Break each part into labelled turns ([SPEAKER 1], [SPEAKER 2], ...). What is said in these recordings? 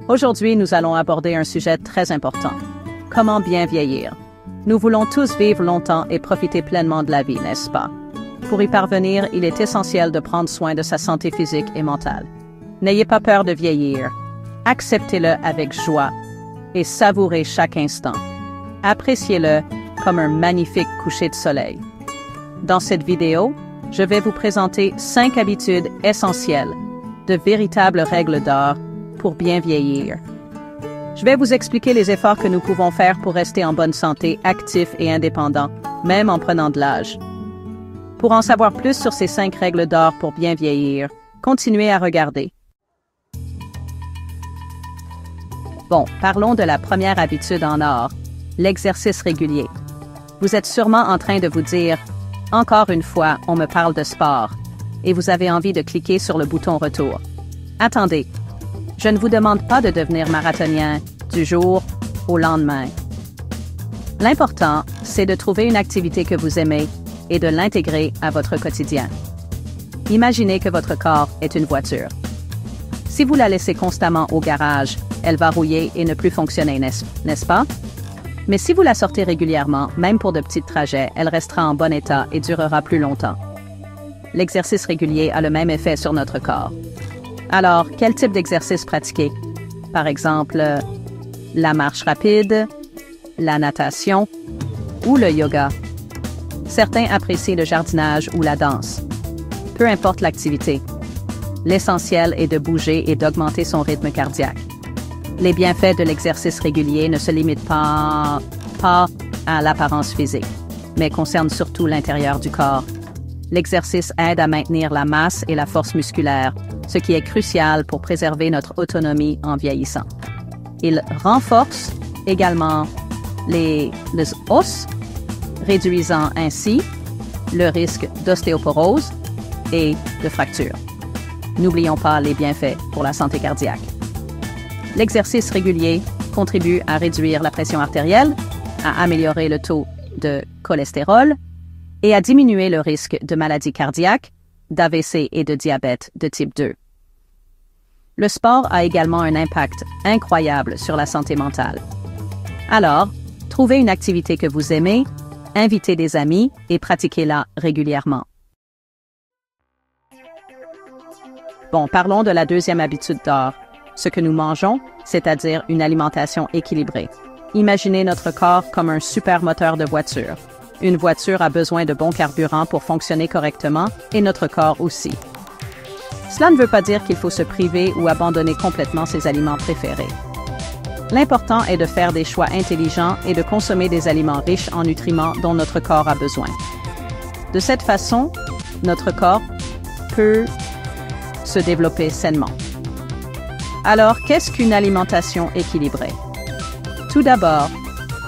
[SPEAKER 1] Aujourd'hui, nous allons aborder un sujet très important. Comment bien vieillir? Nous voulons tous vivre longtemps et profiter pleinement de la vie, n'est-ce pas? Pour y parvenir, il est essentiel de prendre soin de sa santé physique et mentale. N'ayez pas peur de vieillir. Acceptez-le avec joie et savourez chaque instant. Appréciez-le comme un magnifique coucher de soleil. Dans cette vidéo, je vais vous présenter 5 habitudes essentielles, de véritables règles d'or pour bien vieillir. Je vais vous expliquer les efforts que nous pouvons faire pour rester en bonne santé, actifs et indépendants, même en prenant de l'âge. Pour en savoir plus sur ces 5 règles d'or pour bien vieillir, continuez à regarder. Bon, parlons de la première habitude en or, l'exercice régulier. Vous êtes sûrement en train de vous dire « Encore une fois, on me parle de sport » et vous avez envie de cliquer sur le bouton « Retour ». Attendez, je ne vous demande pas de devenir marathonien du jour au lendemain. L'important, c'est de trouver une activité que vous aimez et de l'intégrer à votre quotidien. Imaginez que votre corps est une voiture. Si vous la laissez constamment au garage, elle va rouiller et ne plus fonctionner, n'est-ce pas? Mais si vous la sortez régulièrement, même pour de petits trajets, elle restera en bon état et durera plus longtemps. L'exercice régulier a le même effet sur notre corps. Alors, quel type d'exercice pratiquer? Par exemple, la marche rapide, la natation ou le yoga. Certains apprécient le jardinage ou la danse. Peu importe l'activité. L'essentiel est de bouger et d'augmenter son rythme cardiaque. Les bienfaits de l'exercice régulier ne se limitent pas à l'apparence physique, mais concernent surtout l'intérieur du corps. L'exercice aide à maintenir la masse et la force musculaire, ce qui est crucial pour préserver notre autonomie en vieillissant. Il renforce également les os, réduisant ainsi le risque d'ostéoporose et de fracture. N'oublions pas les bienfaits pour la santé cardiaque. L'exercice régulier contribue à réduire la pression artérielle, à améliorer le taux de cholestérol et à diminuer le risque de maladies cardiaques, d'AVC et de diabète de type 2. Le sport a également un impact incroyable sur la santé mentale. Alors, trouvez une activité que vous aimez, invitez des amis et pratiquez-la régulièrement. Bon, parlons de la deuxième habitude d'or, ce que nous mangeons, c'est-à-dire une alimentation équilibrée. Imaginez notre corps comme un super moteur de voiture. Une voiture a besoin de bon carburant pour fonctionner correctement et notre corps aussi. Cela ne veut pas dire qu'il faut se priver ou abandonner complètement ses aliments préférés. L'important est de faire des choix intelligents et de consommer des aliments riches en nutriments dont notre corps a besoin. De cette façon, notre corps peut se développer sainement. Alors, qu'est-ce qu'une alimentation équilibrée? Tout d'abord,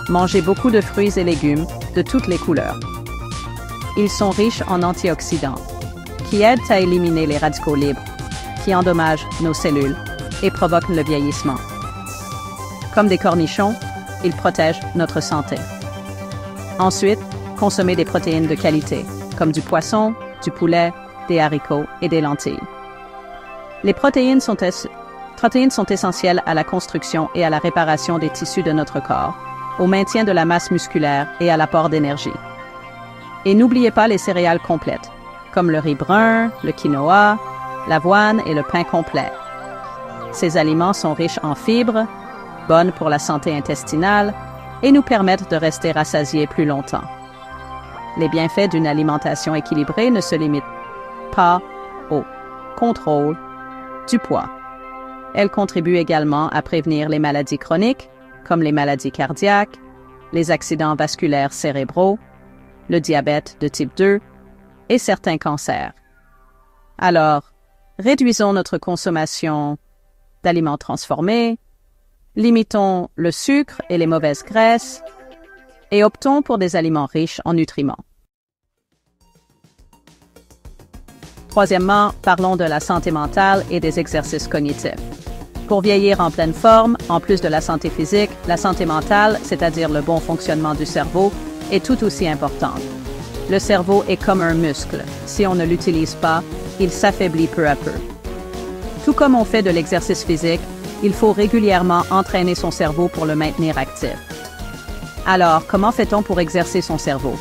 [SPEAKER 1] mangez beaucoup de fruits et légumes de toutes les couleurs. Ils sont riches en antioxydants, qui aident à éliminer les radicaux libres, qui endommagent nos cellules et provoquent le vieillissement. Comme des cornichons, ils protègent notre santé. Ensuite, consommez des protéines de qualité, comme du poisson, du poulet, des haricots et des lentilles. Les protéines sont essentielles à la construction et à la réparation des tissus de notre corps, au maintien de la masse musculaire et à l'apport d'énergie. Et n'oubliez pas les céréales complètes, comme le riz brun, le quinoa, l'avoine et le pain complet. Ces aliments sont riches en fibres, bonnes pour la santé intestinale et nous permettent de rester rassasiés plus longtemps. Les bienfaits d'une alimentation équilibrée ne se limitent pas au contrôle du poids. Elle contribue également à prévenir les maladies chroniques, comme les maladies cardiaques, les accidents vasculaires cérébraux, le diabète de type 2 et certains cancers. Alors, réduisons notre consommation d'aliments transformés, limitons le sucre et les mauvaises graisses et optons pour des aliments riches en nutriments. Troisièmement, parlons de la santé mentale et des exercices cognitifs. Pour vieillir en pleine forme, en plus de la santé physique, la santé mentale, c'est-à-dire le bon fonctionnement du cerveau, est tout aussi importante. Le cerveau est comme un muscle. Si on ne l'utilise pas, il s'affaiblit peu à peu. Tout comme on fait de l'exercice physique, Il faut régulièrement entraîner son cerveau pour le maintenir actif. Alors, comment fait-on pour exercer son cerveau?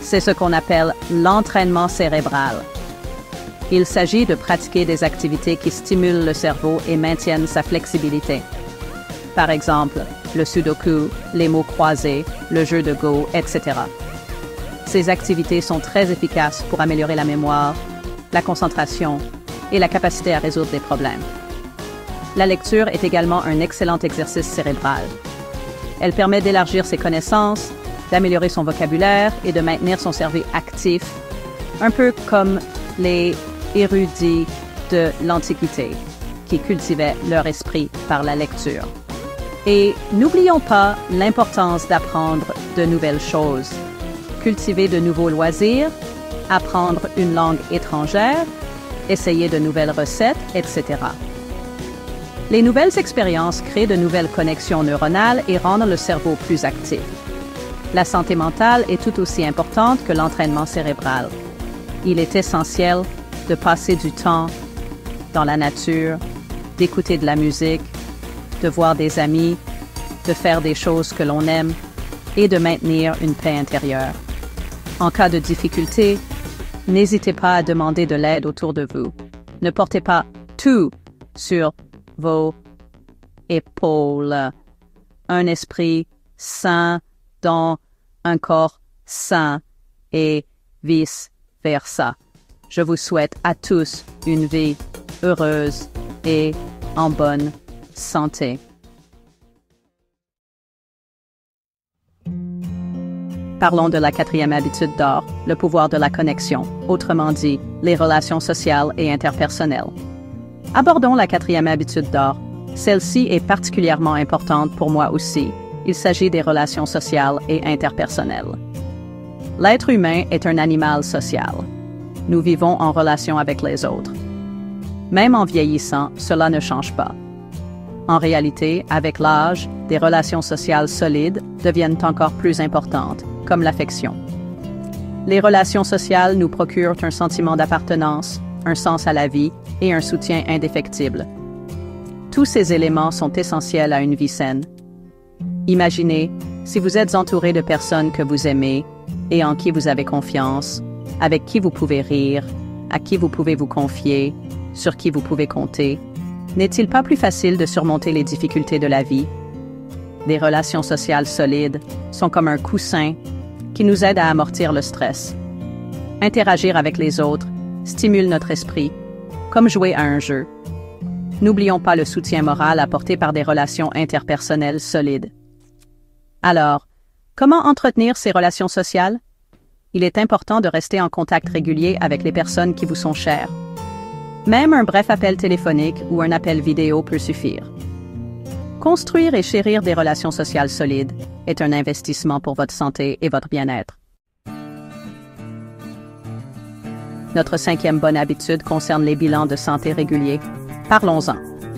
[SPEAKER 1] C'est ce qu'on appelle l'entraînement cérébral. Il s'agit de pratiquer des activités qui stimulent le cerveau et maintiennent sa flexibilité. Par exemple, le sudoku, les mots croisés, le jeu de Go, etc. Ces activités sont très efficaces pour améliorer la mémoire, la concentration et la capacité à résoudre des problèmes. La lecture est également un excellent exercice cérébral. Elle permet d'élargir ses connaissances, d'améliorer son vocabulaire et de maintenir son cerveau actif, un peu comme les érudits de l'Antiquité, qui cultivaient leur esprit par la lecture. Et n'oublions pas l'importance d'apprendre de nouvelles choses, cultiver de nouveaux loisirs, apprendre une langue étrangère, essayer de nouvelles recettes, etc. Les nouvelles expériences créent de nouvelles connexions neuronales et rendent le cerveau plus actif. La santé mentale est tout aussi importante que l'entraînement cérébral. Il est essentiel de passer du temps dans la nature, d'écouter de la musique, de voir des amis, de faire des choses que l'on aime et de maintenir une paix intérieure. En cas de difficulté, n'hésitez pas à demander de l'aide autour de vous. Ne portez pas tout sur vos épaules. Un esprit sain dans un corps sain et vice-versa. Je vous souhaite à tous une vie heureuse et en bonne santé. Parlons de la 4e habitude d'or, le pouvoir de la connexion, autrement dit, les relations sociales et interpersonnelles. Abordons la 4e habitude d'or. Celle-ci est particulièrement importante pour moi aussi. Il s'agit des relations sociales et interpersonnelles. L'être humain est un animal social. Nous vivons en relation avec les autres. Même en vieillissant, cela ne change pas. En réalité, avec l'âge, des relations sociales solides deviennent encore plus importantes, comme l'affection. Les relations sociales nous procurent un sentiment d'appartenance, un sens à la vie et un soutien indéfectible. Tous ces éléments sont essentiels à une vie saine. Imaginez, si vous êtes entouré de personnes que vous aimez et en qui vous avez confiance, avec qui vous pouvez rire, à qui vous pouvez vous confier, sur qui vous pouvez compter, n'est-il pas plus facile de surmonter les difficultés de la vie? Des relations sociales solides sont comme un coussin qui nous aide à amortir le stress. Interagir avec les autres stimule notre esprit, comme jouer à un jeu. N'oublions pas le soutien moral apporté par des relations interpersonnelles solides. Alors, comment entretenir ces relations sociales? Il est important de rester en contact régulier avec les personnes qui vous sont chères. Même un bref appel téléphonique ou un appel vidéo peut suffire. Construire et chérir des relations sociales solides est un investissement pour votre santé et votre bien-être. Notre 5e bonne habitude concerne les bilans de santé réguliers. Parlons-en.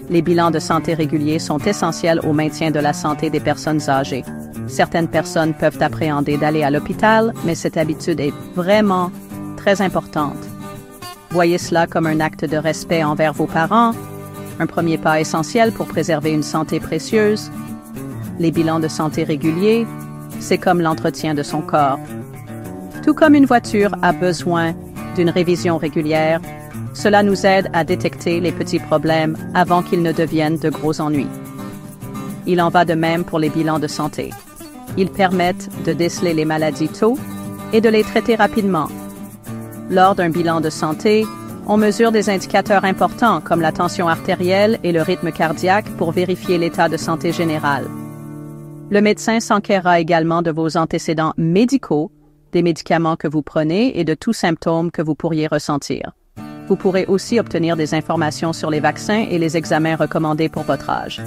[SPEAKER 1] Les bilans de santé réguliers sont essentiels au maintien de la santé des personnes âgées. Certaines personnes peuvent appréhender d'aller à l'hôpital, mais cette habitude est vraiment très importante. Voyez cela comme un acte de respect envers vos parents, un premier pas essentiel pour préserver une santé précieuse. Les bilans de santé réguliers, c'est comme l'entretien de son corps. Tout comme une voiture a besoin d'une révision régulière, cela nous aide à détecter les petits problèmes avant qu'ils ne deviennent de gros ennuis. Il en va de même pour les bilans de santé. Ils permettent de déceler les maladies tôt et de les traiter rapidement. Lors d'un bilan de santé, on mesure des indicateurs importants comme la tension artérielle et le rythme cardiaque pour vérifier l'état de santé général. Le médecin s'enquérera également de vos antécédents médicaux, des médicaments que vous prenez et de tout symptôme que vous pourriez ressentir. Vous pourrez aussi obtenir des informations sur les vaccins et les examens recommandés pour votre âge.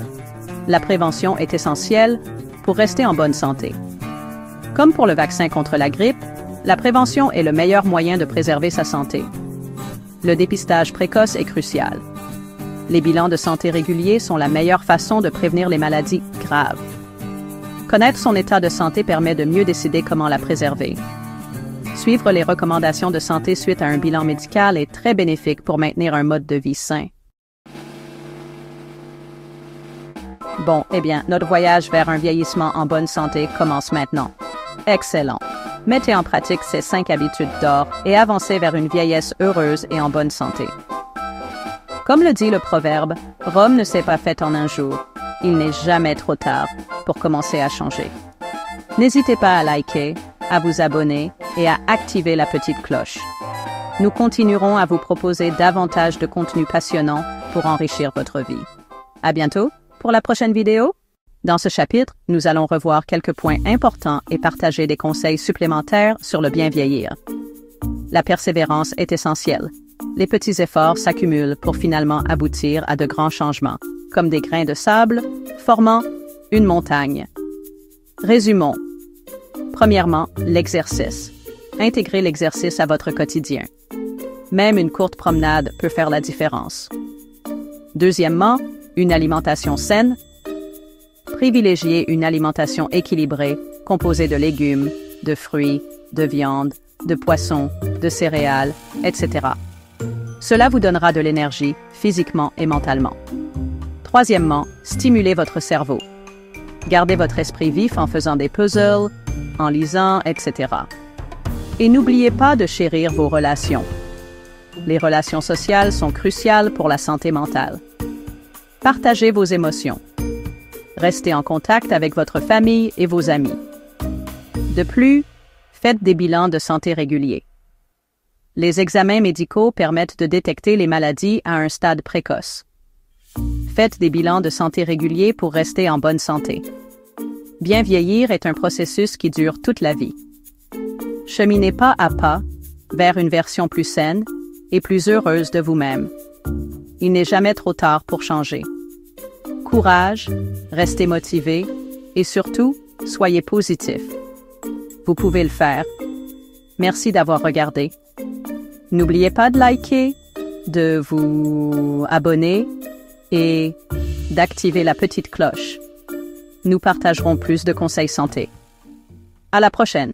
[SPEAKER 1] La prévention est essentielle pour rester en bonne santé. Comme pour le vaccin contre la grippe, la prévention est le meilleur moyen de préserver sa santé. Le dépistage précoce est crucial. Les bilans de santé réguliers sont la meilleure façon de prévenir les maladies graves. Connaître son état de santé permet de mieux décider comment la préserver. Suivre les recommandations de santé suite à un bilan médical est très bénéfique pour maintenir un mode de vie sain. Bon, eh bien, notre voyage vers un vieillissement en bonne santé commence maintenant. Excellent. Mettez en pratique ces 5 habitudes d'or et avancez vers une vieillesse heureuse et en bonne santé. Comme le dit le proverbe, Rome ne s'est pas faite en un jour. Il n'est jamais trop tard pour commencer à changer. N'hésitez pas à liker, à vous abonner et à activer la petite cloche. Nous continuerons à vous proposer davantage de contenus passionnants pour enrichir votre vie. À bientôt pour la prochaine vidéo. Dans ce chapitre, nous allons revoir quelques points importants et partager des conseils supplémentaires sur le bien vieillir. La persévérance est essentielle. Les petits efforts s'accumulent pour finalement aboutir à de grands changements, comme des grains de sable, formant une montagne. Résumons. Premièrement, l'exercice. Intégrez l'exercice à votre quotidien. Même une courte promenade peut faire la différence. Deuxièmement, une alimentation saine. Privilégiez une alimentation équilibrée, composée de légumes, de fruits, de viande, de poissons, de céréales, etc. Cela vous donnera de l'énergie, physiquement et mentalement. Troisièmement, stimulez votre cerveau. Gardez votre esprit vif en faisant des puzzles, en lisant, etc. Et n'oubliez pas de chérir vos relations. Les relations sociales sont cruciales pour la santé mentale. Partagez vos émotions. Restez en contact avec votre famille et vos amis. De plus, faites des bilans de santé réguliers. Les examens médicaux permettent de détecter les maladies à un stade précoce. Faites des bilans de santé réguliers pour rester en bonne santé. Bien vieillir est un processus qui dure toute la vie. Cheminez pas à pas vers une version plus saine et plus heureuse de vous-même. Il n'est jamais trop tard pour changer. Courage, restez motivé et surtout, soyez positif. Vous pouvez le faire. Merci d'avoir regardé. N'oubliez pas de liker, de vous abonner et d'activer la petite cloche. Nous partagerons plus de conseils santé. À la prochaine!